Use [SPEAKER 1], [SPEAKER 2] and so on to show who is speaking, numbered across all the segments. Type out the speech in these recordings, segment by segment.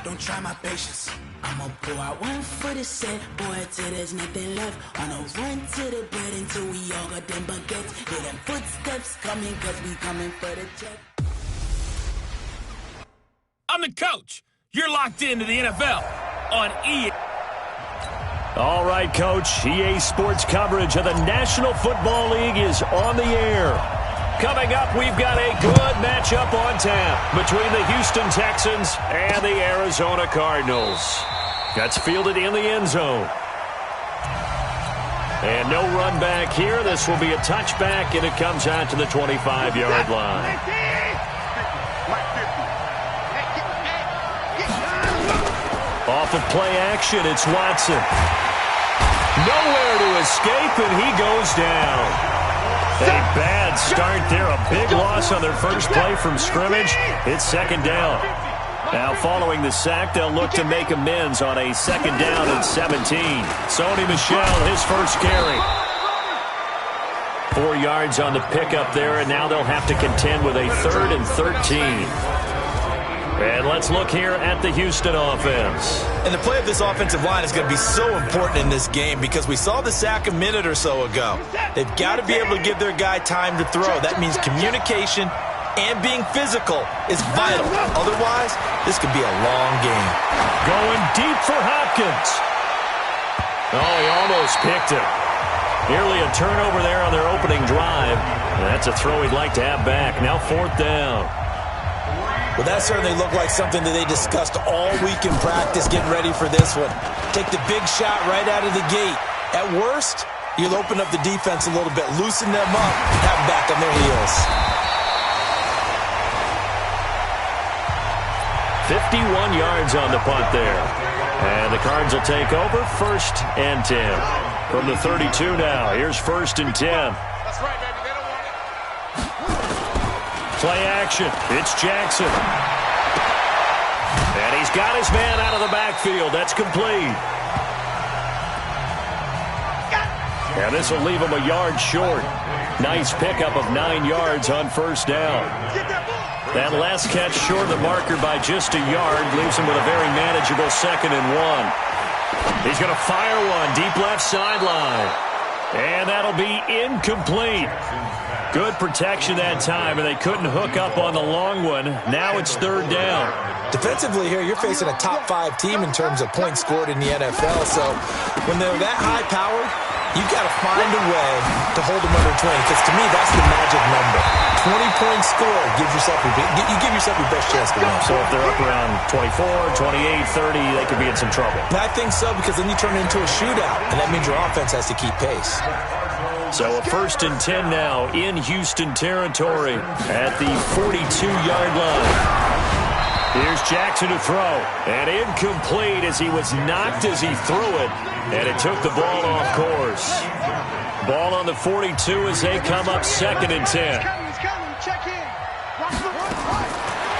[SPEAKER 1] don't try my patience. I'ma pull out one for the set, boy, till there's nothing left. On a run to the bed until we all got them baguettes. Hear them footsteps coming, cause we coming for the check.
[SPEAKER 2] I'm the coach. You're locked into the NFL on EA.
[SPEAKER 3] All right, Coach. EA Sports coverage of the National Football League is on the air. Coming up, we've got a good matchup on tap between the Houston Texans and the Arizona Cardinals. That's fielded in the end zone. And no run back here. This will be a touchback, and it comes out to the 25-yard line. Off of play action, it's Watson. Nowhere to escape, and he goes down. A bad start there. A big loss on their first play from scrimmage. It's second down. Now, following the sack, they'll look to make amends on a second down and 17. Sony Michel, his first carry. 4 yards on the pickup there, and now they'll have to contend with a 3rd and 13. And let's look here at the Houston offense.
[SPEAKER 4] And the play of this offensive line is going to be so important in this game because we saw the sack a minute or so ago. They've got to be able to give their guy time to throw. That means communication and being physical is vital. Otherwise, this could be a long game.
[SPEAKER 3] Going deep for Hopkins. Oh, he almost picked it. Nearly a turnover there on their opening drive. And that's a throw he'd like to have back. Now 4th down.
[SPEAKER 4] Well, that certainly looked like something that they discussed all week in practice getting ready for this one. Take the big shot right out of the gate. At worst, you'll open up the defense a little bit, loosen them up, have them back on their heels.
[SPEAKER 3] 51 yards on the punt there. And the Cards will take over 1st and 10. From the 32 now, here's 1st and 10.
[SPEAKER 2] That's right, baby. They don't want it.
[SPEAKER 3] Play action. It's Jackson. And he's got his man out of the backfield. That's complete. And this will leave him a yard short. Nice pickup of 9 yards on 1st down. That last catch short of the marker by just a yard leaves him with a very manageable 2nd and 1. He's going to fire one deep left sideline. And that'll be incomplete. Good protection that time, and they couldn't hook up on the long one. Now it's 3rd down.
[SPEAKER 4] Defensively here, you're facing a top 5 team in terms of points scored in the NFL. So when they're that high-powered, you've got to find a way to hold them under 20, because to me, that's the magic number. 20-point score, you give yourself your best chance to win.
[SPEAKER 3] So if they're up around 24, 28, 30, they could be in some trouble.
[SPEAKER 4] I think so, because then you turn it into a shootout, and that means your offense has to keep pace.
[SPEAKER 3] So a 1st and 10 now in Houston territory at the 42-yard line. Here's Jackson to throw. And incomplete as he was knocked as he threw it. And it took the ball off course. Ball on the 42 as they come up 2nd and 10.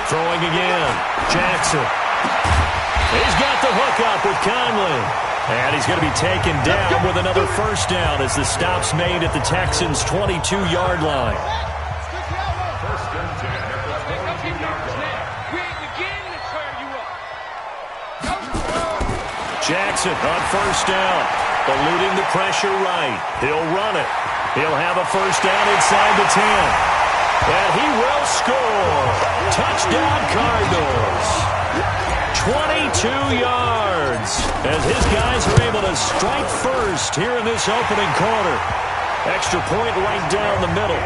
[SPEAKER 3] Throwing again. Jackson. He's got the hook up with Conley. And he's going to be taken down with another 1st down as the stop's made at the Texans' 22-yard line. Jackson on 1st down, eluding the pressure right. He'll run it. He'll have a 1st down inside the 10. And he will score. Touchdown Cardinals. 22 yards as his guys are able to strike first here in this opening quarter. Extra point right down the middle.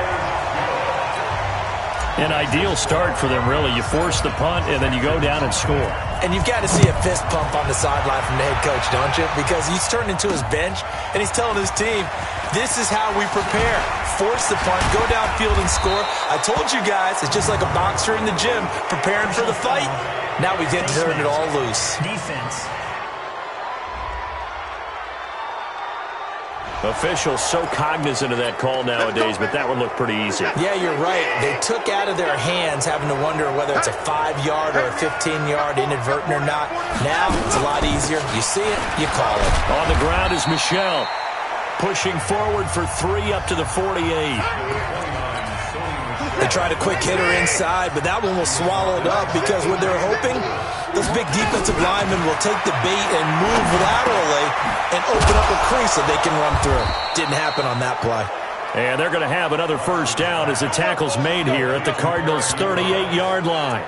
[SPEAKER 3] An ideal start for them, really. You force the punt, and then you go down and score.
[SPEAKER 4] And you've got to see a fist pump on the sideline from the head coach, don't you? Because he's turned into his bench, and he's telling his team, this is how we prepare. Force the punt, go downfield and score. I told you guys, it's just like a boxer in the gym preparing for the fight. Now we get to turn it all loose.
[SPEAKER 5] Defense.
[SPEAKER 3] Officials so cognizant of that call nowadays, but that one looked pretty easy.
[SPEAKER 4] Yeah, you're right. They took out of their hands having to wonder whether it's a 5-yard or a 15-yard inadvertent or not. Now it's a lot easier. You see it, you call it.
[SPEAKER 3] On the ground is Michel. Pushing forward for 3 up to the 48.
[SPEAKER 4] They tried a quick hitter inside, but that one was swallowed up because what they're hoping, those big defensive linemen will take the bait and move laterally and open up a crease that they can run through. Didn't happen on that play.
[SPEAKER 3] And they're going to have another first down as the tackle's made here at the Cardinals' 38-yard line.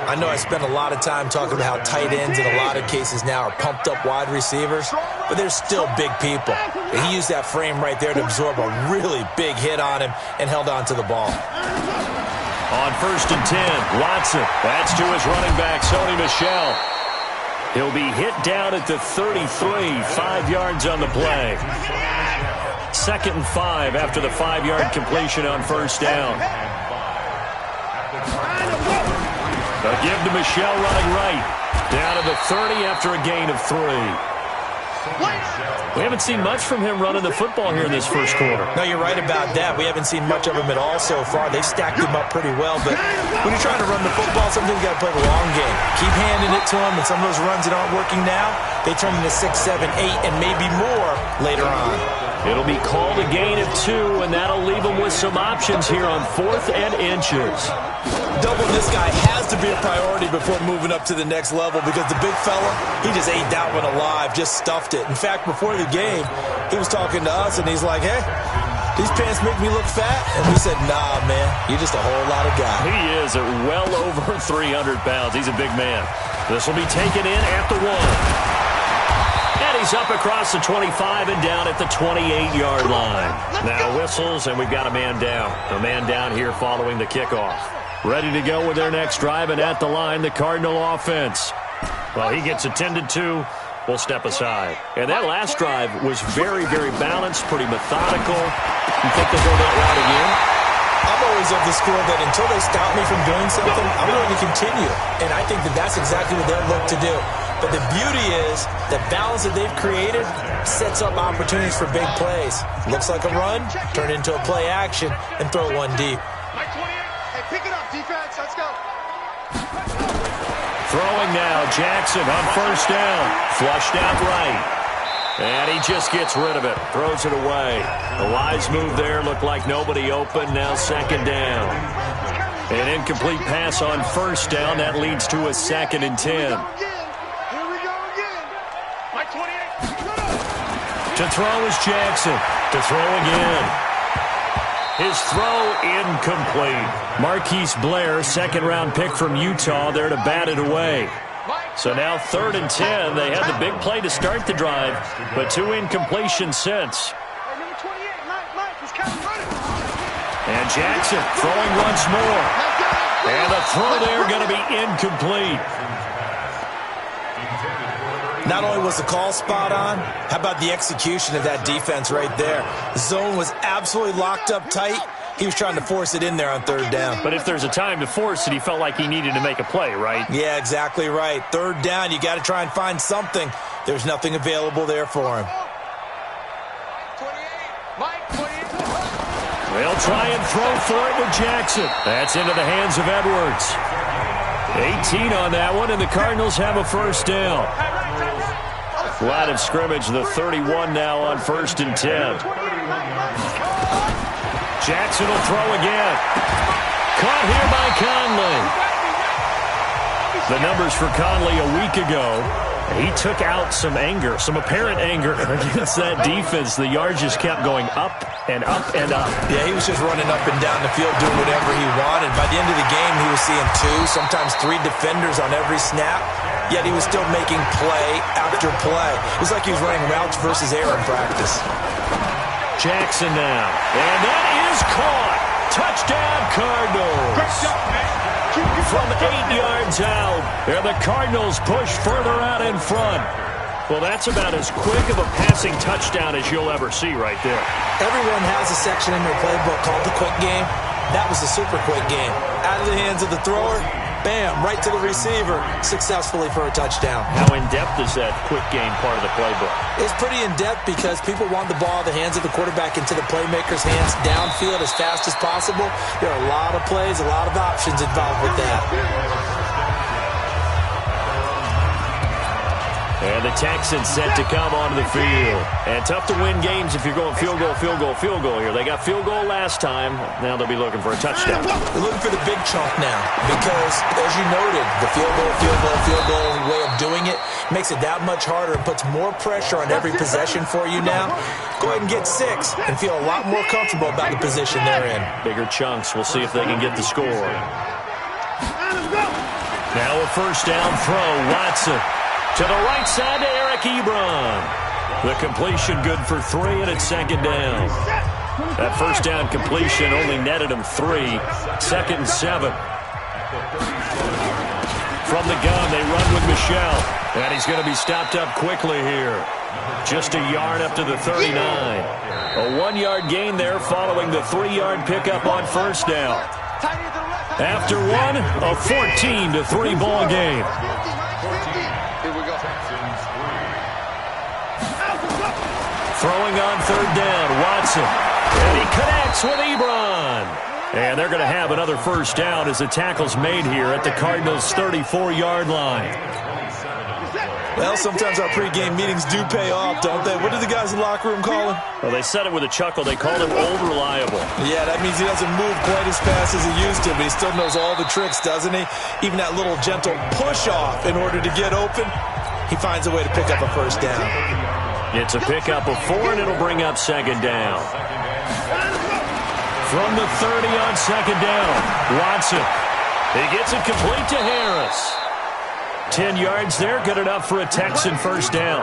[SPEAKER 4] I know I spent a lot of time talking about how tight ends in a lot of cases now are pumped up wide receivers, but they're still big people. And he used that frame right there to absorb a really big hit on him and held on to the ball.
[SPEAKER 3] On 1st and 10, Watson. That's to his running back, Sony Michel. He'll be hit down at the 33, 5 yards on the play. 2nd and 5 after the 5-yard completion on first down. They'll give to Michel running right. Down to the 30 after a gain of 3. We haven't seen much from him running the football here in this first quarter.
[SPEAKER 4] No, you're right about that. We haven't seen much of him at all so far. They've stacked him up pretty well, but when you're trying to run the football, sometimes you got to play the long game. Keep handing it to him, and some of those runs that aren't working now, they turn into 6, 7, 8, and maybe more later on.
[SPEAKER 3] It'll be called a gain of 2, and that'll leave them with some options here on 4th and inches.
[SPEAKER 4] Doubling this guy has to be a priority before moving up to the next level because the big fella, he just ate that one alive, just stuffed it. In fact, before the game, he was talking to us, and he's like, hey, these pants make me look fat? And we said, nah, man, you're just a whole lot of guy.
[SPEAKER 3] He is at well over 300 pounds. He's a big man. This will be taken in at the 1. And he's up across the 25 and down at the 28-yard line. Now whistles, and we've got a man down. A man down here following the kickoff. Ready to go with their next drive, and at the line, the Cardinal offense. Well, he gets attended to. We'll step aside. And that last drive was very, very balanced, pretty methodical. You think they'll go that route again?
[SPEAKER 4] I'm always of the school that until they stop me from doing something, I'm going to continue. And I think that that's exactly what they'll look to do. But the beauty is the balance that they've created sets up opportunities for big plays. Looks like a run, turn it into a play action, and throw one deep.
[SPEAKER 5] Hey, pick it up, defense. Let's go.
[SPEAKER 3] Throwing now, Jackson on first down. Flushed out right. And he just gets rid of it. Throws it away. A wise move there. Looked like nobody open. Now 2nd down. An incomplete pass on first down. That leads to a 2nd and 10. To throw is Jackson. To throw again. His throw incomplete. Marquise Blair, 2nd-round pick from Utah, there to bat it away. So now 3rd and 10. They had the big play to start the drive, but 2 incompletions since. And Jackson throwing once more. And the throw there going to be incomplete.
[SPEAKER 4] Not only was the call spot on, how about the execution of that defense right there? The zone was absolutely locked up tight. He was trying to force it in there on 3rd down.
[SPEAKER 3] But if there's a time to force it, he felt like he needed to make a play, right?
[SPEAKER 4] Yeah, exactly right. 3rd down, you got to try and find something. There's nothing available there for him.
[SPEAKER 3] They'll try and throw for it with Jackson. That's into the hands of Edwards. 18 on that one, and the Cardinals have a first down. Line of scrimmage, the 31 now on 1st and 10. Jackson will throw again. Caught here by Conley. The numbers for Conley a week ago. He took out some anger, some apparent anger against that defense. The yards just kept going up and up and up.
[SPEAKER 4] Yeah, he was just running up and down the field doing whatever he wanted. By the end of the game, he was seeing 2, sometimes 3 defenders on every snap, yet he was still making play after play. It was like he was running routes versus air in practice.
[SPEAKER 3] Jackson now. And that is caught. Touchdown, Cardinals.
[SPEAKER 5] Great job, man.
[SPEAKER 3] From 8 yards out, and the Cardinals push further out in front. Well, that's about as quick of a passing touchdown as you'll ever see right there.
[SPEAKER 4] Everyone has a section in their playbook called the quick game. That was the super quick game. Out of the hands of the thrower, bam, right to the receiver, successfully for a touchdown.
[SPEAKER 3] How in-depth is that quick game part of the playbook?
[SPEAKER 4] It's pretty in-depth because people want the ball in the hands of the quarterback into the playmaker's hands downfield as fast as possible. There are a lot of plays, a lot of options involved with that.
[SPEAKER 3] And the Texans set to come onto the field. And tough to win games if you're going field goal, field goal, field goal here. They got field goal last time. Now they'll be looking for a touchdown.
[SPEAKER 4] They're looking for the big chunk now because, as you noted, the field goal way of doing it makes it that much harder and puts more pressure on every possession for you now. Go ahead and get 6 and feel a lot more comfortable about the position they're in.
[SPEAKER 3] Bigger chunks. We'll see if they can get the score. Now a first down throw. Watson. To the right side to Eric Ebron. The completion good for 3, and it's second down. That first down completion only netted him 3. Second and 7. From the gun, they run with Michel. And he's going to be stopped up quickly here. Just a yard up to the 39. A 1-yard gain there following the 3-yard pickup on first down. After one, a 14-3 ball game. Throwing on third down, Watson. And he connects with Ebron. And they're going to have another first down as the tackle's made here at the Cardinals' 34-yard line.
[SPEAKER 4] Well, sometimes our pregame meetings do pay off, don't they? What do the guys in the locker room call him?
[SPEAKER 3] Well, they said it with a chuckle. They called him Old Reliable.
[SPEAKER 4] Yeah, that means he doesn't move quite as fast as he used to, but he still knows all the tricks, doesn't he? Even that little gentle push-off in order to get open, he finds a way to pick up a first down.
[SPEAKER 3] It's a pickup of 4, and it'll bring up second down. From the 30 on second down, Watson. He gets it complete to Harris. 10 yards there, good enough for a Texan first down.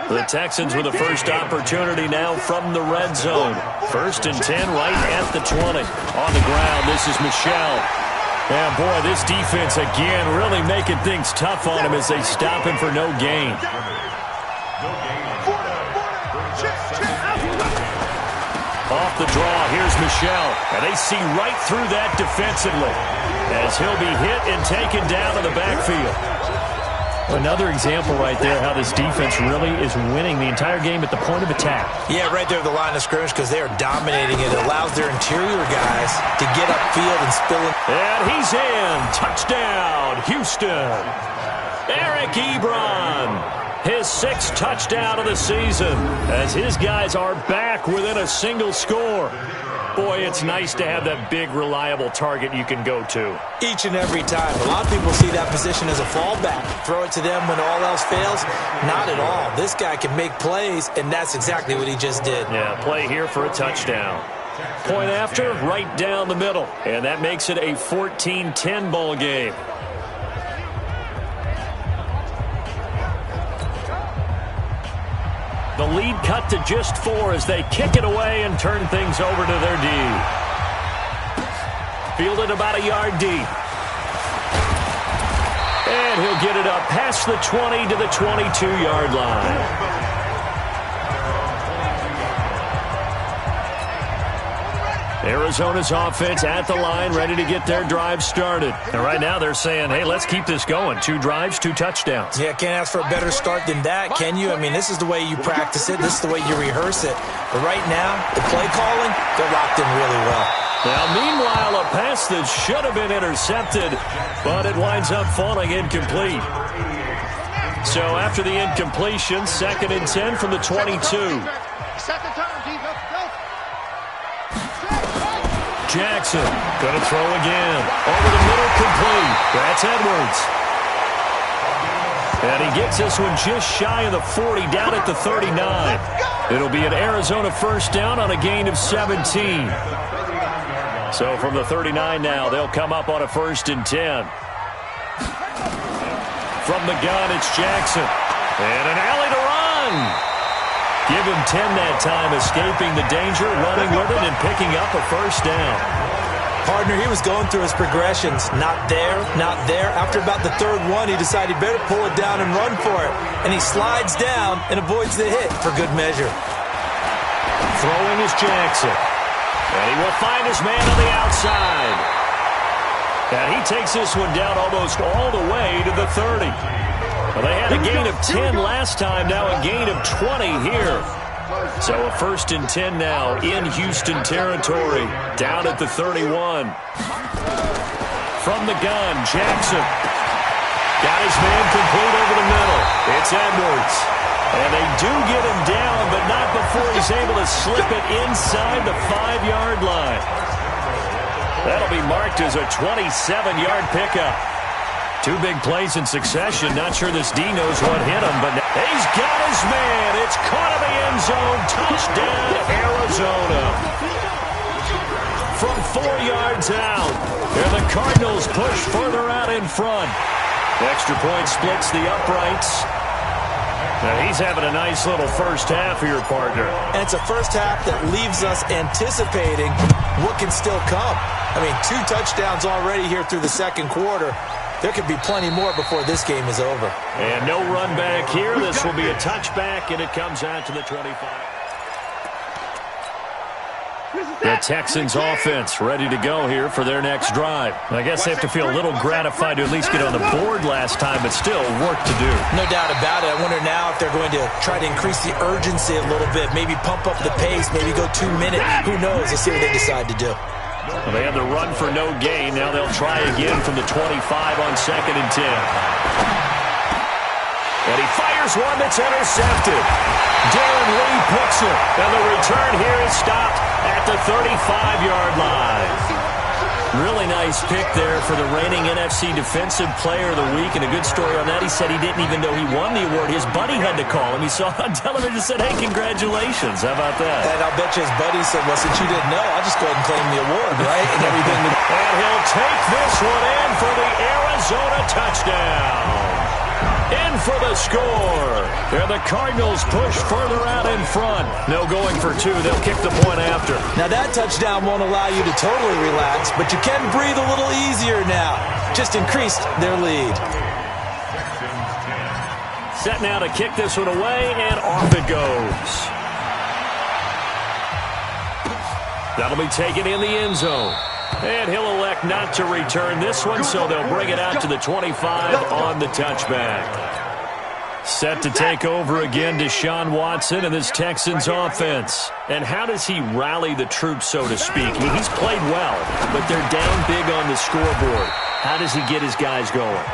[SPEAKER 3] The Texans with a first opportunity now from the red zone. First and 10 right at the 20. On the ground, this is Michel. And boy, this defense again really making things tough on him as they stop him for no gain. Off the draw, here's Michel. And they see right through that defensively as he'll be hit and taken down to the backfield. Another example right there how this defense really is winning the entire game at the point of attack.
[SPEAKER 4] Yeah, right there at the line of scrimmage because they are dominating it. It allows their interior guys to get upfield and spill it.
[SPEAKER 3] And he's in. Touchdown, Houston. Eric Ebron. His 6th touchdown of the season as his guys are back within a single score. Boy, it's nice to have that big, reliable target you can go to.
[SPEAKER 4] Each and every time. A lot of people see that position as a fallback. Throw it to them when all else fails. Not at all. This guy can make plays, and that's exactly what he just did.
[SPEAKER 3] Yeah, play here for a touchdown. Point after, right down the middle. And that makes it a 14-10 ball game. The lead cut to just 4 as they kick it away and turn things over to their D. Fielded about a yard deep. And he'll get it up past the 20 to the 22-yard line. Arizona's offense at the line, ready to get their drive started. And right now they're saying, hey, let's keep this going. 2 drives, 2 touchdowns.
[SPEAKER 4] Yeah, can't ask for a better start than that, can you? I mean, this is the way you practice it. This is the way you rehearse it. But right now, the play calling, they're locked in really well.
[SPEAKER 3] Now, meanwhile, a pass that should have been intercepted, but it winds up falling incomplete. So after the incompletion, 2nd and 10 from the 22. Jackson going to throw again. Over the middle, complete. That's Edwards. And he gets this one just shy of the 40, down at the 39. It'll be an Arizona first down on a gain of 17. So from the 39 now, they'll come up on a 1st and 10. From the gun, it's Jackson. And an alley to run. Give him 10 that time, escaping the danger, running with it, and picking up a first down.
[SPEAKER 4] Partner, he was going through his progressions. Not there, not there. After about the 3rd one, he decided he better pull it down and run for it. And he slides down and avoids the hit for good measure.
[SPEAKER 3] Throwing is Jackson. And he will find his man on the outside. And he takes this one down almost all the way to the 30. Well, they had a gain of 10 last time, now a gain of 20 here. So a 1st and 10 now in Houston territory, down at the 31. From the gun, Jackson got his man complete over the middle. It's Edwards. And they do get him down, but not before he's able to slip it inside the 5-yard line. That'll be marked as a 27-yard pickup. 2 big plays in succession. Not sure this D knows what hit him, but he's got his man. It's caught in the end zone. Touchdown, Arizona. From 4 yards out. Here the Cardinals push further out in front. Extra point splits the uprights. Now he's having a nice little first half here, partner.
[SPEAKER 4] And it's a first half that leaves us anticipating what can still come. I mean, 2 touchdowns already here through the second quarter. There could be plenty more before this game is over.
[SPEAKER 3] And no run back here. This will be a touchback, and it comes out to the 25. The Texans offense ready to go here for their next drive. I guess they have to feel a little gratified to at least get on the board last time, but still work to do.
[SPEAKER 4] No doubt about it. I wonder now if they're going to try to increase the urgency a little bit, maybe pump up the pace, maybe go 2 minutes. Who knows? Let's see what they decide to do.
[SPEAKER 3] Well, they had the run for no gain. Now they'll try again from the 25 on 2nd and 10. And he fires one that's intercepted. Darren Lee picks it. And the return here is stopped at the 35-yard line. Really nice pick there for the reigning NFC Defensive Player of the Week. And a good story on that. He said he didn't even know he won the award. His buddy had to call him. He saw it on television and said, hey, congratulations. How about that?
[SPEAKER 4] And I'll bet you his buddy said, well, since you didn't know, I'll just go ahead and claim the award, right? And everything.
[SPEAKER 3] And he'll take this one in for the Arizona touchdown. In for the score. And the Cardinals push further out in front. No going for 2. They'll kick the point after.
[SPEAKER 4] Now that touchdown won't allow you to totally relax, but you can breathe a little easier now. Just increased their lead.
[SPEAKER 3] Set now to kick this one away, and off it goes. That'll be taken in the end zone. And he'll elect not to return this one, so they'll bring it out to the 25 on the touchback. Set to take over again, Deshaun Watson and this Texans offense. And how does he rally the troops, so to speak? I mean, he's played well, but they're down big on the scoreboard. How does he get his guys going?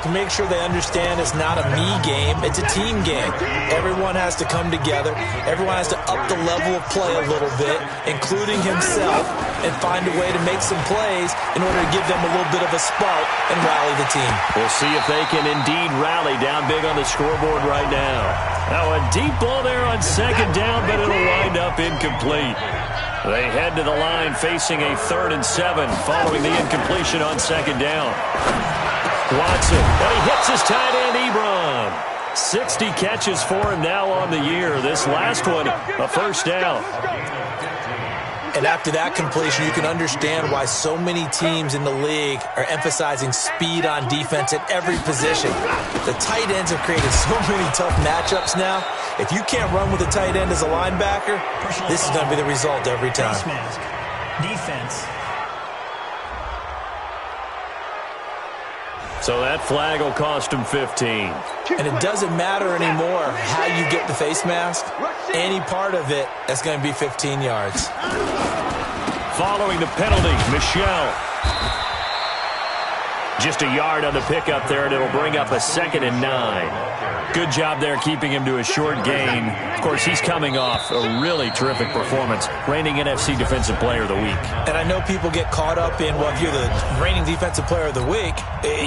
[SPEAKER 4] To make sure they understand it's not a me game, it's a team game. Everyone has to come together. Everyone has to up the level of play a little bit, including himself, and find a way to make some plays in order to give them a little bit of a spark and rally the team.
[SPEAKER 3] We'll see if they can indeed rally down big on the scoreboard right now. Now a deep ball there on 2nd down, but it'll wind up incomplete. They head to the line facing a 3rd and 7 following the incompletion on 2nd down. Watson, and he hits his tight end, Ebron. 60 catches for him now on the year. This last one, a first down.
[SPEAKER 4] And after that completion, you can understand why so many teams in the league are emphasizing speed on defense at every position. The tight ends have created so many tough matchups now. If you can't run with a tight end as a linebacker, this is going to be the result every time.
[SPEAKER 6] Defense.
[SPEAKER 3] So that flag will cost him 15.
[SPEAKER 4] And it doesn't matter anymore how you get the face mask. Any part of it, that's going to be 15 yards.
[SPEAKER 3] Following the penalty, Michelle. Just a yard on the pickup there, and it'll bring up a 2nd and 9. Good job there keeping him to a short gain. Of course, he's coming off a really terrific performance. Reigning NFC Defensive Player of the Week.
[SPEAKER 4] And I know people get caught up in, well, if you're the reigning Defensive Player of the Week,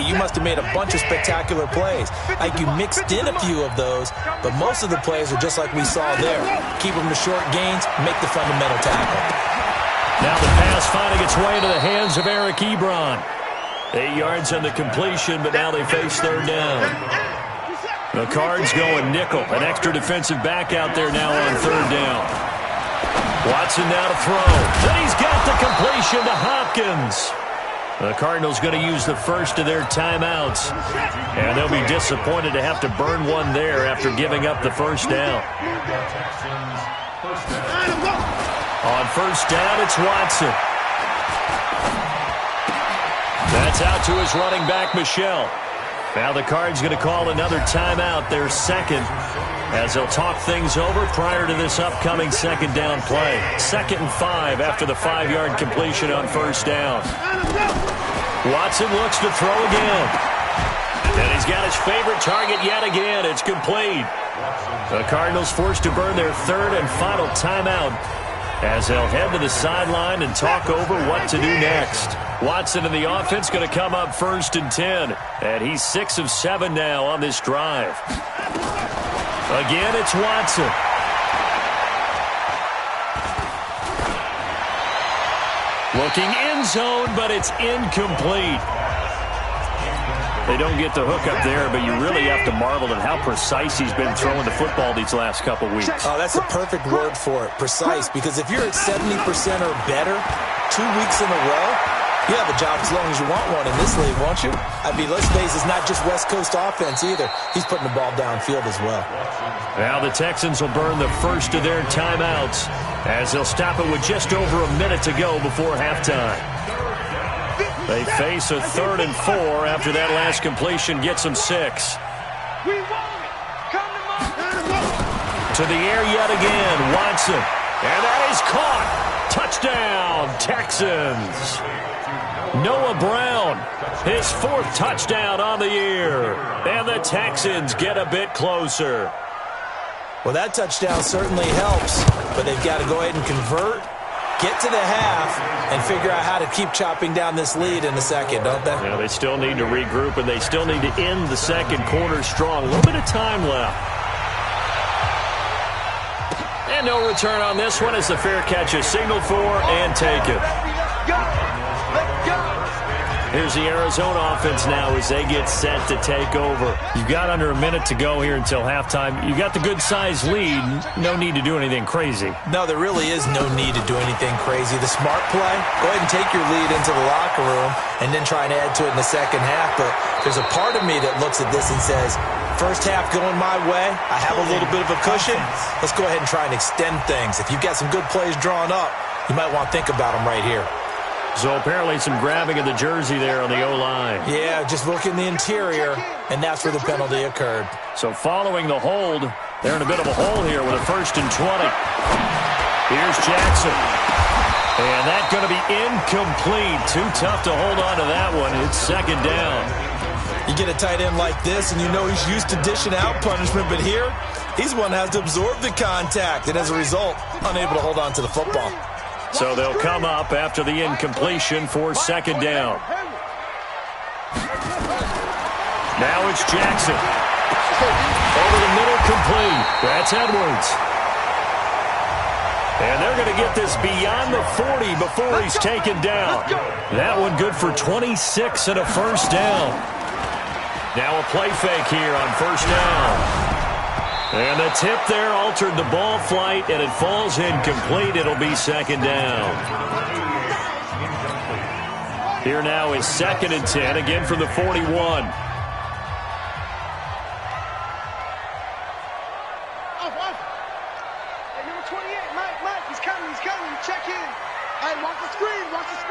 [SPEAKER 4] you must have made a bunch of spectacular plays. Like you mixed in a few of those, but most of the plays are just like we saw there. Keep them to short gains, make the fundamental tackle.
[SPEAKER 3] Now the pass finding its way into the hands of Eric Ebron. 8 yards on the completion, but now they face 3rd down. The Cards going nickel. An extra defensive back out there now on 3rd down. Watson now to throw. And he's got the completion to Hopkins. The Cardinals going to use the first of their timeouts. And they'll be disappointed to have to burn one there after giving up the first down. On 1st down, it's Watson. That's out to his running back, Michelle. Now the Cards going to call another timeout, their 2nd, as they'll talk things over prior to this upcoming 2nd down play. 2nd and 5 after the 5-yard completion on 1st down. Watson looks to throw again. And he's got his favorite target yet again. It's complete. The Cardinals forced to burn their third and final timeout as they'll head to the sideline and talk over what to do next. Watson in the offense going to come up 1st and 10. And he's 6 of 7 now on this drive. Again, it's Watson. Looking end zone, but it's incomplete. They don't get the hook up there, but you really have to marvel at how precise he's been throwing the football these last couple weeks.
[SPEAKER 4] Oh, that's a perfect word for it, precise, because if you're at 70% or better 2 weeks in a row, you have a job as long as you want one in this league, won't you? I mean, let's face it, it's not just West Coast offense either. He's putting the ball downfield as well.
[SPEAKER 3] Now the Texans will burn the first of their timeouts as they'll stop it with just over a minute to go before halftime. They face a 3rd and 4 after that last completion gets them 6.
[SPEAKER 5] We want it. Come
[SPEAKER 3] To the air yet again, Watson. And that is caught. Touchdown, Texans. Noah Brown, his 4th touchdown on the year. And the Texans get a bit closer.
[SPEAKER 4] Well, that touchdown certainly helps, but they've got to go ahead and convert, get to the half, and figure out how to keep chopping down this lead in the second, don't they?
[SPEAKER 3] Yeah, they still need to regroup, and they still need to end the second quarter strong. A little bit of time left. And no return on this one as the fair catch is signaled for and taken. Here's the Arizona offense now as they get set to take over. You've got under a minute to go here until halftime. You've got the good-sized lead. No need to do anything crazy.
[SPEAKER 4] No, there really is no need to do anything crazy. The smart play, go ahead and take your lead into the locker room and then try and add to it in the second half. But there's a part of me that looks at this and says, first half going my way, I have a little bit of a cushion. Let's go ahead and try and extend things. If you've got some good plays drawn up, you might want to think about them right here.
[SPEAKER 3] So apparently some grabbing of the jersey there on the O-line.
[SPEAKER 4] Yeah, just look in the interior, and that's where the penalty occurred.
[SPEAKER 3] So following the hold, they're in a bit of a hole here with a 1st and 20. Here's Jackson. And that's going to be incomplete. Too tough to hold on to that one. It's 2nd down.
[SPEAKER 4] You get a tight end like this, and you know he's used to dishing out punishment, but here, he's one that has to absorb the contact, and as a result, unable to hold on to the football.
[SPEAKER 3] So they'll come up after the incompletion for 2nd down. Now it's Jackson. Over the middle, complete. That's Edwards. And they're going to get this beyond the 40 before he's taken down. That one good for 26 and a 1st down. Now a play fake here on 1st down. And the tip there altered the ball flight, and it falls incomplete. It'll be 2nd down. Here now is 2nd and 10, again from the 41.
[SPEAKER 5] Hey, number 28, Mike, he's coming. Check in. Hey, watch the screen. Watch the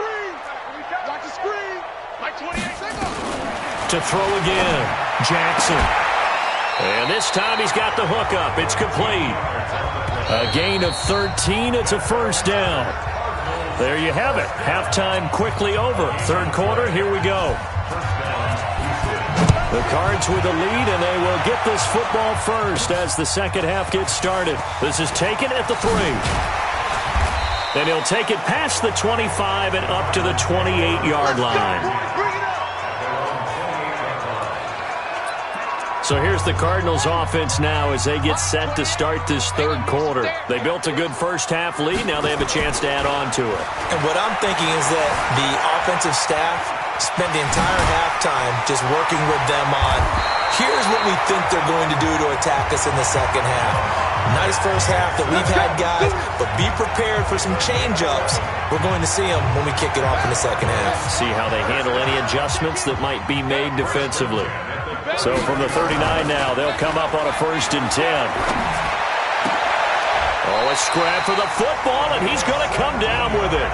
[SPEAKER 5] screen. Mike 28,
[SPEAKER 3] To throw again, Jackson. And this time he's got the hook up. It's complete. A gain of 13. It's a 1st down. There you have it. Halftime quickly over. 3rd quarter, here we go. The Cards with the lead, and they will get this football first as the second half gets started. This is taken at the 3. And he'll take it past the 25 and up to the 28-yard line. So here's the Cardinals offense now as they get set to start this 3rd quarter. They built a good first half lead. Now they have a chance to add on to it.
[SPEAKER 4] And what I'm thinking is that the offensive staff spent the entire halftime just working with them on, here's what we think they're going to do to attack us in the second half. Nice first half that we've had, guys, but be prepared for some change-ups. We're going to see them when we kick it off in the second half.
[SPEAKER 3] See how they handle any adjustments that might be made defensively. So from the 39 now, they'll come up on a 1st and 10. Oh, a scrap for the football, and he's going to come down with it.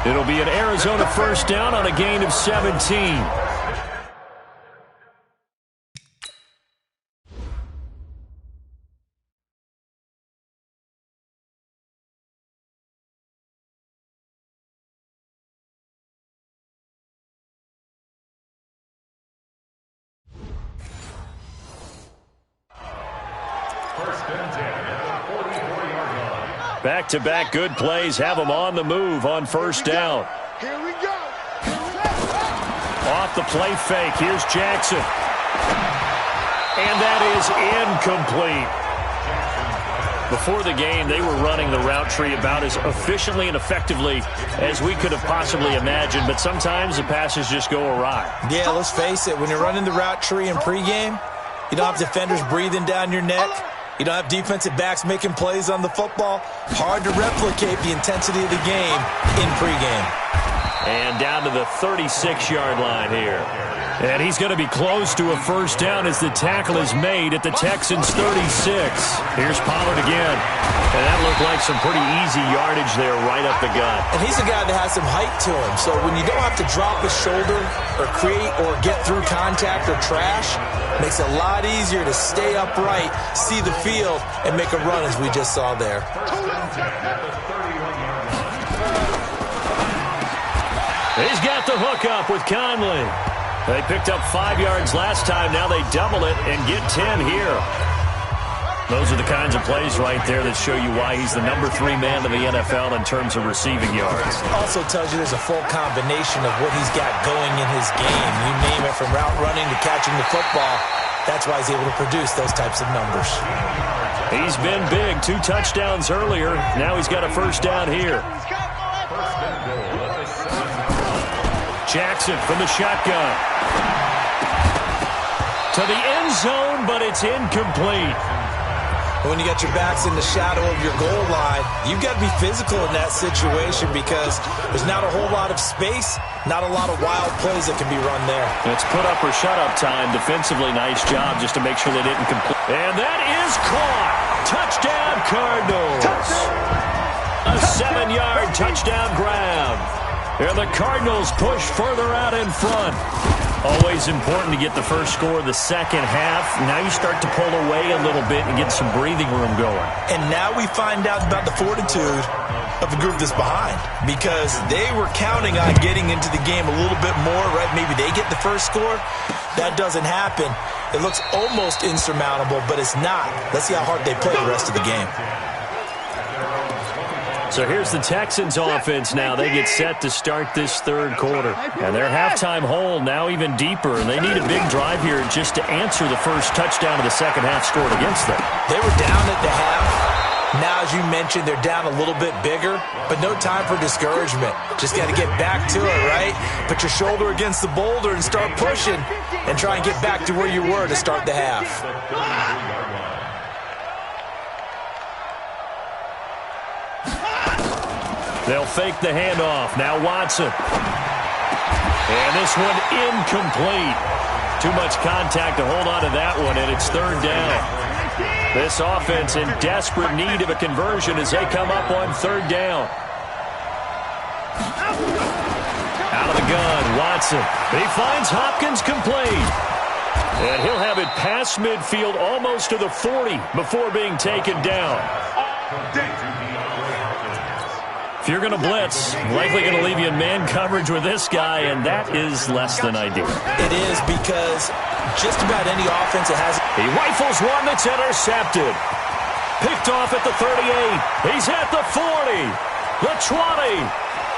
[SPEAKER 3] It'll be an Arizona 1st down on a gain of 17. Back-to-back good plays have them on the move on first down.
[SPEAKER 5] Here we go.
[SPEAKER 3] Off the play fake. Here's Jackson. And that is incomplete. Before the game, they were running the route tree about as efficiently and effectively as we could have possibly imagined, but sometimes the passes just go awry.
[SPEAKER 4] Yeah, let's face it. When you're running the route tree in pregame, you don't have defenders breathing down your neck. You don't have defensive backs making plays on the football. Hard to replicate the intensity of the game in pregame.
[SPEAKER 3] And down to the 36-yard line here. And he's going to be close to a first down as the tackle is made at the Texans' 36. Here's Pollard again. And that looked like some pretty easy yardage there right up the gut.
[SPEAKER 4] And he's a guy that has some height to him. So when you don't have to drop his shoulder or create or get through contact or trash, it makes it a lot easier to stay upright, see the field, and make a run as we just saw there.
[SPEAKER 3] He's got the hook up with Conley. They picked up 5 yards last time. Now they double it and get 10 here. Those are the kinds of plays right there that show you why he's the number 3 man in the NFL in terms of receiving yards.
[SPEAKER 4] Also tells you there's a full combination of what he's got going in his game. You name it, from route running to catching the football. That's why he's able to produce those types of numbers.
[SPEAKER 3] He's been big. 2 touchdowns earlier. Now he's got a first down here. Jackson from the shotgun. To the end zone, but it's incomplete.
[SPEAKER 4] When you got your backs in the shadow of your goal line, you've got to be physical in that situation because there's not a whole lot of space, not a lot of wild plays that can be run there.
[SPEAKER 3] It's put up or shut up time. Defensively, nice job just to make sure they didn't complete. And that is caught. Touchdown, Cardinals. A 7-yard touchdown grab. And the Cardinals push further out in front. Always important to get the first score of the second half. Now you start to pull away a little bit and get some breathing room going.
[SPEAKER 4] And now we find out about the fortitude of the group that's behind, because they were counting on getting into the game a little bit more, right? Maybe they get the first score. That doesn't happen. It looks almost insurmountable, but it's not. Let's see how hard they play the rest of the game.
[SPEAKER 3] So here's the Texans offense now. They get set to start this third quarter. And their halftime hole now even deeper. And they need a big drive here just to answer the first touchdown of the second half scored against them.
[SPEAKER 4] They were down at the half. Now, as you mentioned, they're down a little bit bigger, but no time for discouragement. Just got to get back to it, right? Put your shoulder against the boulder and start pushing and try and get back to where you were to start the half.
[SPEAKER 3] They'll fake the handoff. Now Watson. And this one incomplete. Too much contact to hold on to that one, and it's third down. This offense in desperate need of a conversion as they come up on third down. Out of the gun, Watson. He finds Hopkins complete. And he'll have it past midfield almost to the 40 before being taken down. If you're going to blitz, likely going to leave you in man coverage with this guy, and that is less than ideal.
[SPEAKER 4] It is, because just about any offense that has...
[SPEAKER 3] He rifles one that's intercepted. Picked off at the 38. He's at the 40. The 20.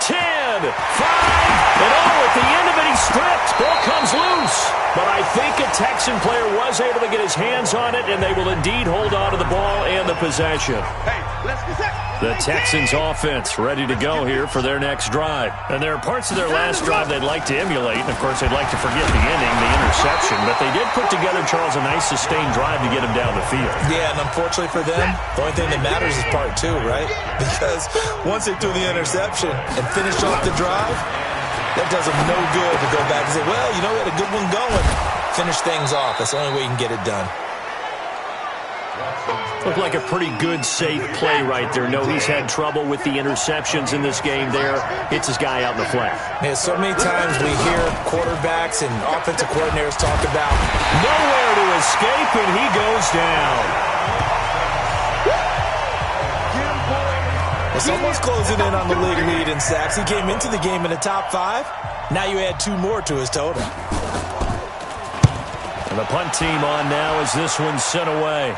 [SPEAKER 3] 10. 5. And at the end of it, he's stripped. Ball comes loose. But I think a Texan player was able to get his hands on it, and they will indeed hold on to the ball and the possession.
[SPEAKER 5] Hey, let's get set.
[SPEAKER 3] The Texans offense ready to go here for their next drive. And there are parts of their last drive they'd like to emulate. And, of course, they'd like to forget the inning, the interception. But they did put together, Charles, a nice sustained drive to get him down the field.
[SPEAKER 4] Yeah, and unfortunately for them, the only thing that matters is part 2, right? Because once they threw the interception and finished off the drive, that does them no good to go back and say, well, you know, we had a good one going. Finish things off. That's the only way you can get it done.
[SPEAKER 3] Looked like a pretty good, safe play right there. No, he's had trouble with the interceptions in this game there. Hits his guy out in the flat.
[SPEAKER 4] Yeah, so many times we hear quarterbacks and offensive coordinators talk about
[SPEAKER 3] nowhere to escape, and he goes down.
[SPEAKER 4] Well, someone's closing in on the league lead in sacks. He came into the game in the top 5. Now you add 2 more to his total.
[SPEAKER 3] And the punt team on now as this one's sent away.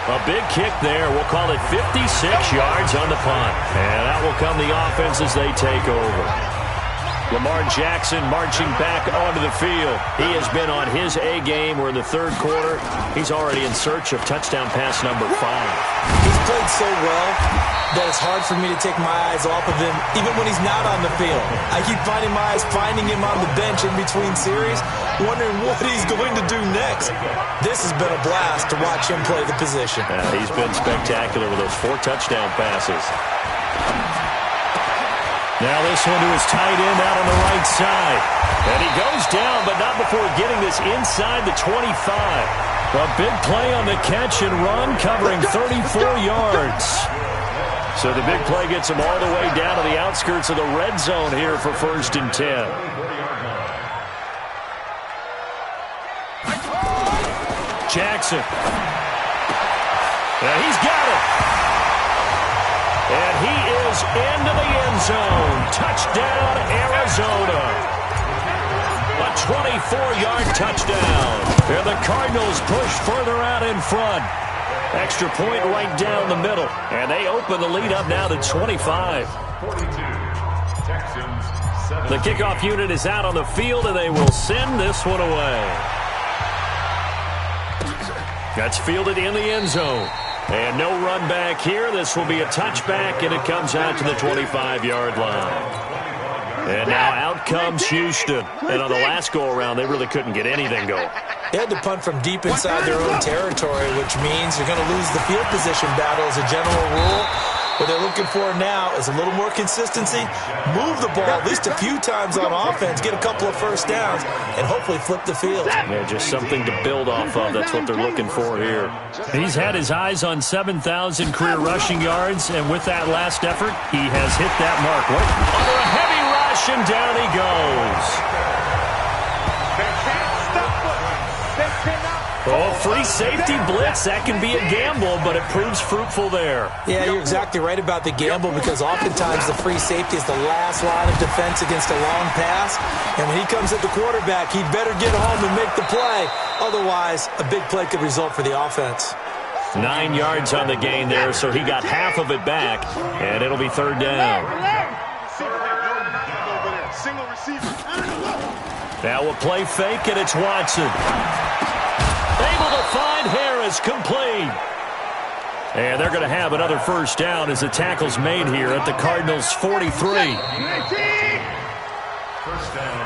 [SPEAKER 3] A big kick there. We'll call it 56 yards on the punt. And out will come the offense as they take over. Lamar Jackson marching back onto the field. He has been on his A game. We're in the third quarter. He's already in search of touchdown pass number 5.
[SPEAKER 4] He's played so well that it's hard for me to take my eyes off of him, even when he's not on the field. I keep finding him on the bench in between series, wondering what he's going to do next. This has been a blast to watch him play the position.
[SPEAKER 3] He's been spectacular with those 4 touchdown passes. Now this one to his tight end out on the right side. And he goes down, but not before getting this inside the 25. A big play on the catch and run, covering 34 yards. So the big play gets him all the way down to the outskirts of the red zone here for 1st and 10. Jackson. And he's got it. And he is into the end zone. Touchdown, Arizona. A 24-yard touchdown. And the Cardinals push further out in front. Extra point right down the middle. And they open the lead up now to 25. The kickoff unit is out on the field, and they will send this one away. That's fielded in the end zone. And no run back here. This will be a touchback, and it comes out to the 25-yard line. And now out comes Houston. And on the last go-around, they really couldn't get anything going.
[SPEAKER 4] They had to punt from deep inside their own territory, which means you're going to lose the field position battle as a general rule. What they're looking for now is a little more consistency, move the ball at least a few times on offense, get a couple of first downs, and hopefully flip the field.
[SPEAKER 3] Yeah, just something to build off of. That's what they're looking for here. He's had his eyes on 7,000 career rushing yards, and with that last effort, he has hit that mark. Under a heavy rush, and down he goes. Oh, free safety blitz. That can be a gamble, but it proves fruitful there.
[SPEAKER 4] Yeah, you're exactly right about the gamble, because oftentimes the free safety is the last line of defense against a long pass. And when he comes at the quarterback, he'd better get home and make the play. Otherwise, a big play could result for the offense.
[SPEAKER 3] 9 yards on the gain there, so he got half of it back, and it'll be 3rd down. Now a play fake, and it's Watson. Able to find Harris, complete. And they're going to have another first down as the tackle's made here at the Cardinals' 43.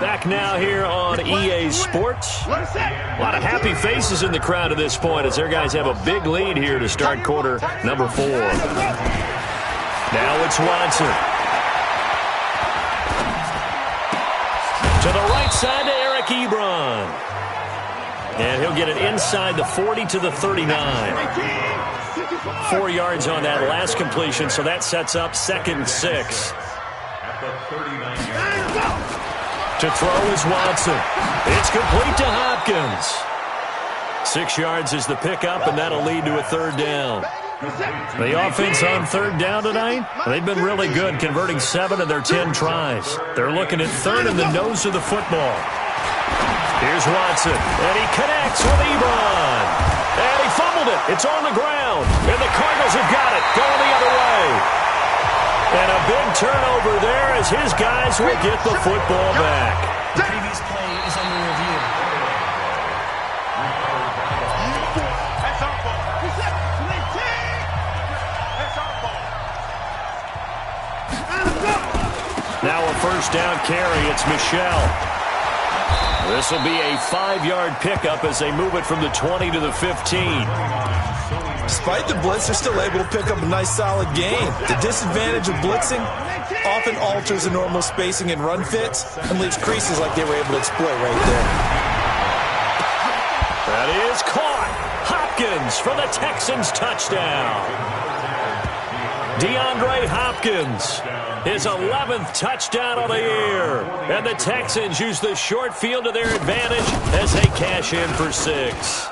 [SPEAKER 3] Back now here on EA Sports. A lot of happy faces in the crowd at this point as their guys have a big lead here to start quarter number 4. Now it's Watson. To the right side to Eric Ebron. And he'll get it inside the 40 to the 39. 4 yards on that last completion, so that sets up 2nd and 6. To throw is Watson. It's complete to Hopkins. 6 yards is the pickup, and that'll lead to a 3rd down. The offense on 3rd down tonight, they've been really good, converting 7 of their 10 tries. They're looking at 3rd in the nose of the football. Here's Watson, and he connects with Ebron. And he fumbled it. It's on the ground. And the Cardinals have got it, going the other way. And a big turnover there as his guys will get the football back.
[SPEAKER 6] The previous play is under review.
[SPEAKER 5] That's our ball. That's our ball.
[SPEAKER 3] Now a first down carry. It's Michelle. This will be a 5-yard pickup as they move it from the 20 to the 15.
[SPEAKER 4] Despite the blitz, they're still able to pick up a nice, solid gain. The disadvantage of blitzing often alters the normal spacing and run fits and leaves creases like they were able to exploit right there.
[SPEAKER 3] That is caught. Hopkins for the Texans touchdown. DeAndre Hopkins. His 11th touchdown of the year. And the Texans use the short field to their advantage as they cash in for 6.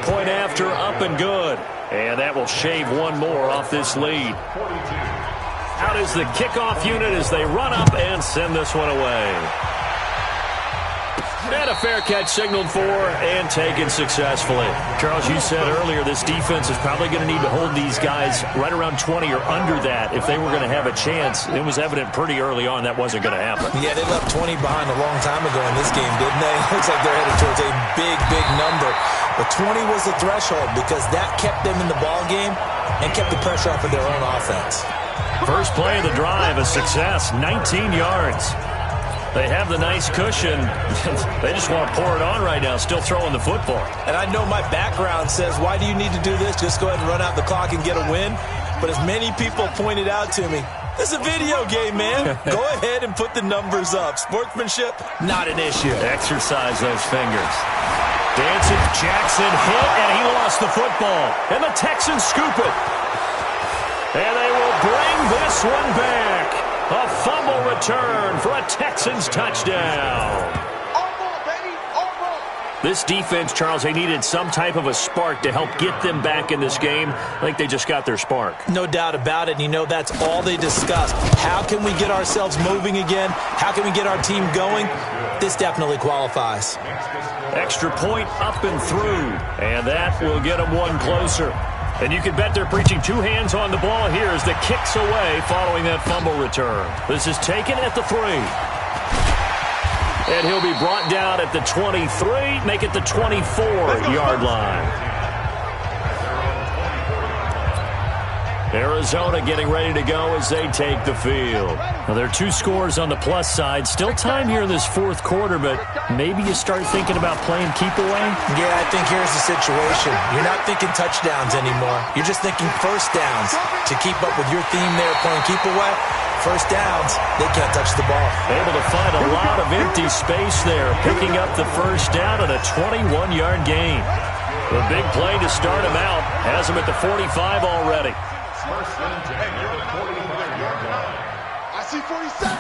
[SPEAKER 3] Point after, up and good. And that will shave one more off this lead. Out is the kickoff unit as they run up and send this one away. And a fair catch signaled for and taken successfully. Charles, you said earlier this defense is probably going to need to hold these guys right around 20 or under that if they were going to have a chance. It was evident pretty early on that wasn't going to happen.
[SPEAKER 4] Yeah, they left 20 behind a long time ago in this game, didn't they? Looks like they're headed towards a big, big number. But 20 was the threshold because that kept them in the ball game and kept the pressure off of their own offense.
[SPEAKER 3] First play of the drive, a success, 19 yards. They have the nice cushion. They just want to pour it on right now, still throwing the football.
[SPEAKER 4] And I know my background says, why do you need to do this? Just go ahead and run out the clock and get a win. But as many people pointed out to me, this is a video game, man. Go ahead and put the numbers up. Sportsmanship, not an issue.
[SPEAKER 3] Exercise those fingers. Dancing, Jackson hit, and he lost the football. And the Texans scoop it. And they will bring this one back. A fumble return for a Texans touchdown. This defense, Charles, they needed some type of a spark to help get them back in this game. I think they just got their spark.
[SPEAKER 4] No doubt about it. And you know, that's all they discussed. How can we get ourselves moving again? How can we get our team going? This definitely qualifies.
[SPEAKER 3] Extra point up and through. And that will get them one closer. And you can bet they're preaching two hands on the ball here as the kick's away following that fumble return. This is taken at the 3. And he'll be brought down at the 23, make it the 24-yard line. Arizona getting ready to go as they take the field. Well, there are 2 scores on the plus side. Still time here in this fourth quarter, but maybe you start thinking about playing keep away?
[SPEAKER 4] Yeah, I think here's the situation. You're not thinking touchdowns anymore. You're just thinking first downs. To keep up with your theme there, playing keep away, first downs, they can't touch the ball.
[SPEAKER 3] Able to find a lot of empty space there, picking up the first down and a 21-yard gain. The big play to start him out has him at the 45 already.
[SPEAKER 5] I see 47.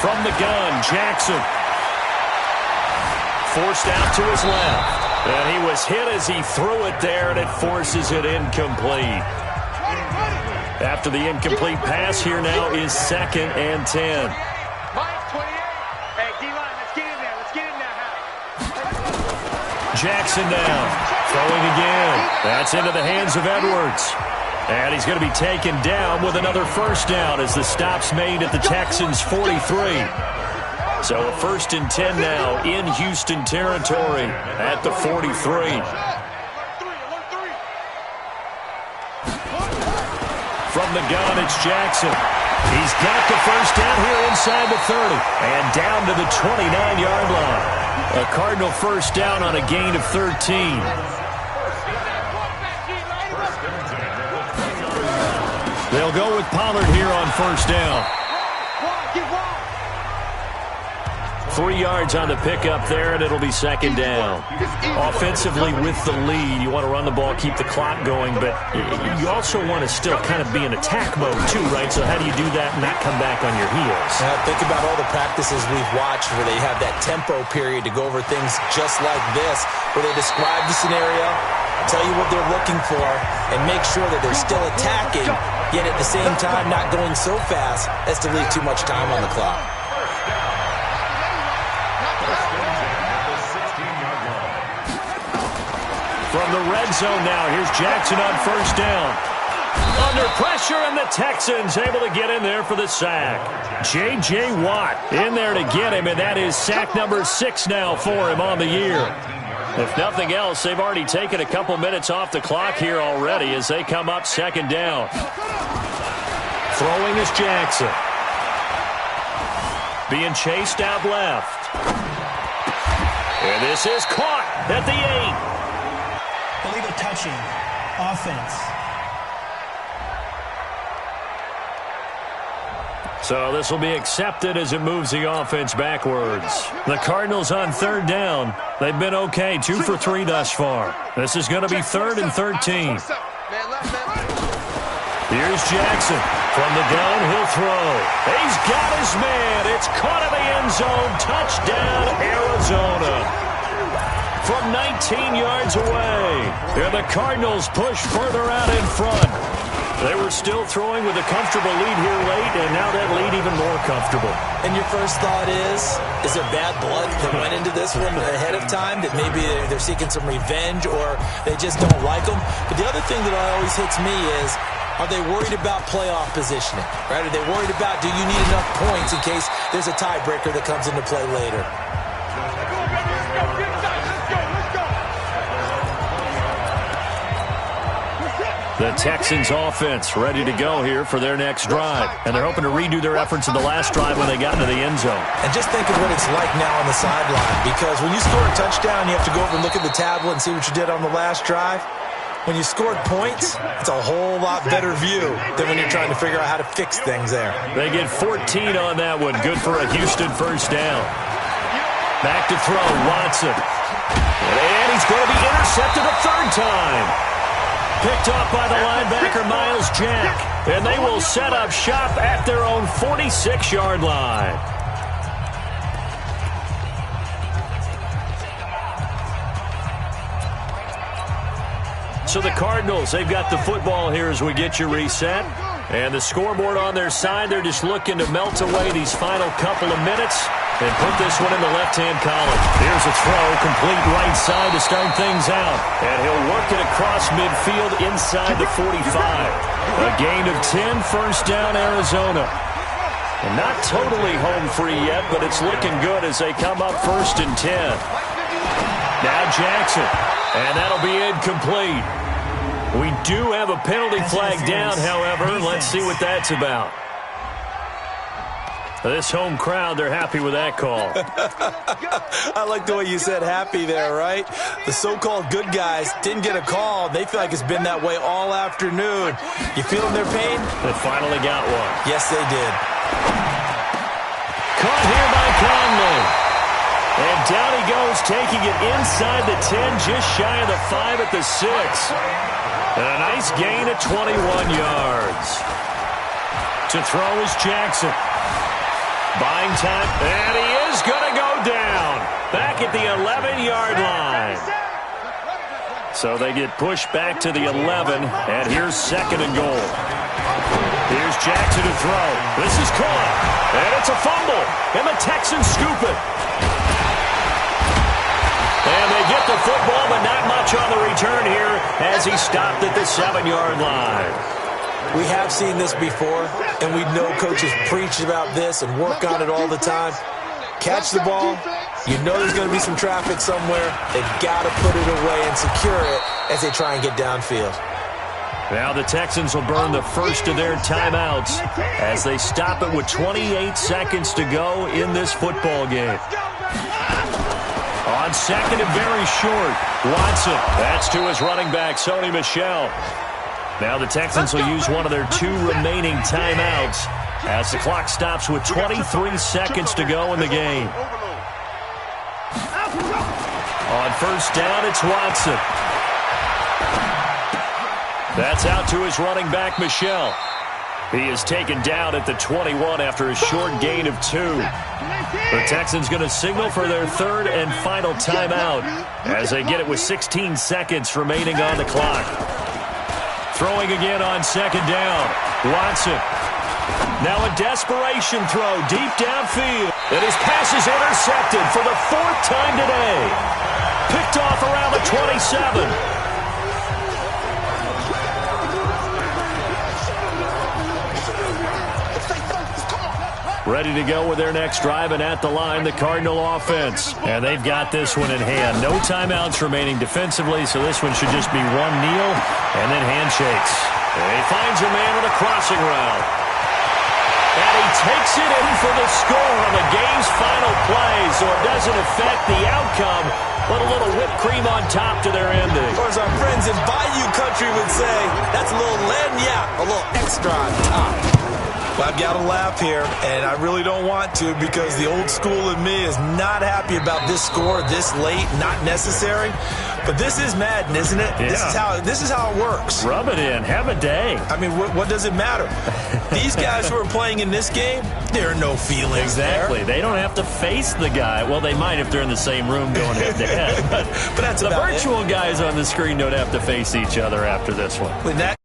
[SPEAKER 3] From the gun, Jackson. Forced out to his left. And he was hit as he threw it there, and it forces it incomplete. After the incomplete pass, here now is 2nd and 10.
[SPEAKER 5] Hey, D-line, let's get in there. Let's get in there.
[SPEAKER 3] Jackson down. Throwing again. That's into the hands of Edwards. And he's going to be taken down with another first down as the stop's made at the Texans' 43. So a 1st and 10 now in Houston territory at the 43. From the gun, it's Jackson. He's got the first down here inside the 30 and down to the 29-yard line. A Cardinal first down on a gain of 13. They'll go with Pollard here on first down. 3 yards on the pickup there, and it'll be 2nd down. Offensively with the lead, you want to run the ball, keep the clock going, but you also want to still kind of be in attack mode too, right? So how do you do that and not come back on your heels?
[SPEAKER 4] Think about all the practices we've watched where they have that tempo period to go over things just like this, where they describe the scenario, tell you what they're looking for, and make sure that they're still attacking, yet at the same time not going so fast as to leave too much time on the clock.
[SPEAKER 3] From the red zone now, here's Jackson on first down. Under pressure, and the Texans able to get in there for the sack. J.J. Watt in there to get him, and that is sack number 6 now for him on the year. If nothing else, they've already taken a couple minutes off the clock here already as they come up 2nd down. Throwing is Jackson. Being chased out left. And this is caught at the 8.
[SPEAKER 6] Illegal touching. Offense.
[SPEAKER 3] So this will be accepted as it moves the offense backwards. The Cardinals on 3rd down. They've been okay, 2 for 3 thus far. This is going to be 3rd and 13. Here's Jackson. From the gun, he'll throw. He's got his man. It's caught in the end zone. Touchdown, Arizona. From 19 yards away. And the Cardinals push further out in front. They were still throwing with a comfortable lead here late, and now that lead even more comfortable.
[SPEAKER 4] And your first thought is there bad blood that went into this one ahead of time, that maybe they're seeking some revenge or they just don't like them? But the other thing that always hits me is, are they worried about playoff positioning? Right? Are they worried about, do you need enough points in case there's a tiebreaker that comes into play later?
[SPEAKER 3] The Texans offense ready to go here for their next drive. And they're hoping to redo their efforts in the last drive when they got into the end zone.
[SPEAKER 4] And just think of what it's like now on the sideline, because when you score a touchdown, you have to go over and look at the tablet and see what you did on the last drive. When you scored points, it's a whole lot better view than when you're trying to figure out how to fix things there.
[SPEAKER 3] They get 14 on that one. Good for a Houston first down. Back to throw, Watson. And he's going to be intercepted a third time. Picked off by the linebacker, Miles Jack. And they will set up shop at their own 46-yard line. So the Cardinals, they've got the football here as we get you reset. And the scoreboard on their side, they're just looking to melt away these final couple of minutes and put this one in the left-hand column. Here's a throw, complete right side to start things out. And he'll work it across midfield inside the 45. A gain of 10, first down, Arizona. And not totally home free yet, but it's looking good as they come up first and 10. Now Jackson, and that'll be incomplete. We do have a penalty flag down, however. Let's see what that's about. This home crowd, they're happy with that call.
[SPEAKER 4] I like the way you said happy there, right? The so-called good guys didn't get a call. They feel like it's been that way all afternoon. You feeling their pain?
[SPEAKER 3] They finally got one.
[SPEAKER 4] Yes, they did.
[SPEAKER 3] Caught here by Conley. And down he goes, taking it inside the 10, just shy of the 5 at the 6. And a nice gain of 21 yards. To throw is Jackson. Buying time, and he is going to go down. Back at the 11-yard line. So they get pushed back to the 11, and here's second and goal. Here's Jackson to throw. This is caught, and it's a fumble, and the Texans scoop it. And they get the football, but not much on the return here as he stopped at the 7-yard line.
[SPEAKER 4] We have seen this before, and we know coaches preach about this and work on it all the time. Catch the ball. You know there's going to be some traffic somewhere. They've got to put it away and secure it as they try and get downfield.
[SPEAKER 3] Now the Texans will burn the first of their timeouts as they stop it with 28 seconds to go in this football game. On second and very short, Watson. That's to his running back, Sony Michel. Now the Texans will use one of their 2 remaining timeouts as the clock stops with 23 seconds to go in the game. On first down, it's Watson. That's out to his running back, Michel. He is taken down at the 21 after a short gain of 2. The Texans going to signal for their third and final timeout as they get it with 16 seconds remaining on the clock. Throwing again on second down. Watson. Now a desperation throw deep downfield. And his pass is intercepted for the 4th time today. Picked off around the 27. Ready to go with their next drive, and at the line, the Cardinal offense. And they've got this one in hand. No timeouts remaining defensively, so this one should just be one kneel and then handshakes. And he finds a man with a crossing route. And he takes it in for the score on the game's final play, so it doesn't affect the outcome, but a little whipped cream on top to their ending.
[SPEAKER 4] Or as our friends in Bayou Country would say, that's a little lagniappe, a little extra on top. I've got to laugh here, and I really don't want to because the old school in me is not happy about this score this late, not necessary. But this is Madden, isn't it?
[SPEAKER 3] Yeah.
[SPEAKER 4] This is how it works.
[SPEAKER 3] Rub it in. Have a day.
[SPEAKER 4] I mean, what does it matter? These guys who are playing in this game, there are no feelings
[SPEAKER 3] exactly.
[SPEAKER 4] there.
[SPEAKER 3] They don't have to face the guy. Well, they might if they're in the same room going head-to-head. But
[SPEAKER 4] that's
[SPEAKER 3] the
[SPEAKER 4] about
[SPEAKER 3] virtual guys on the screen don't have to face each other after this one.
[SPEAKER 4] When that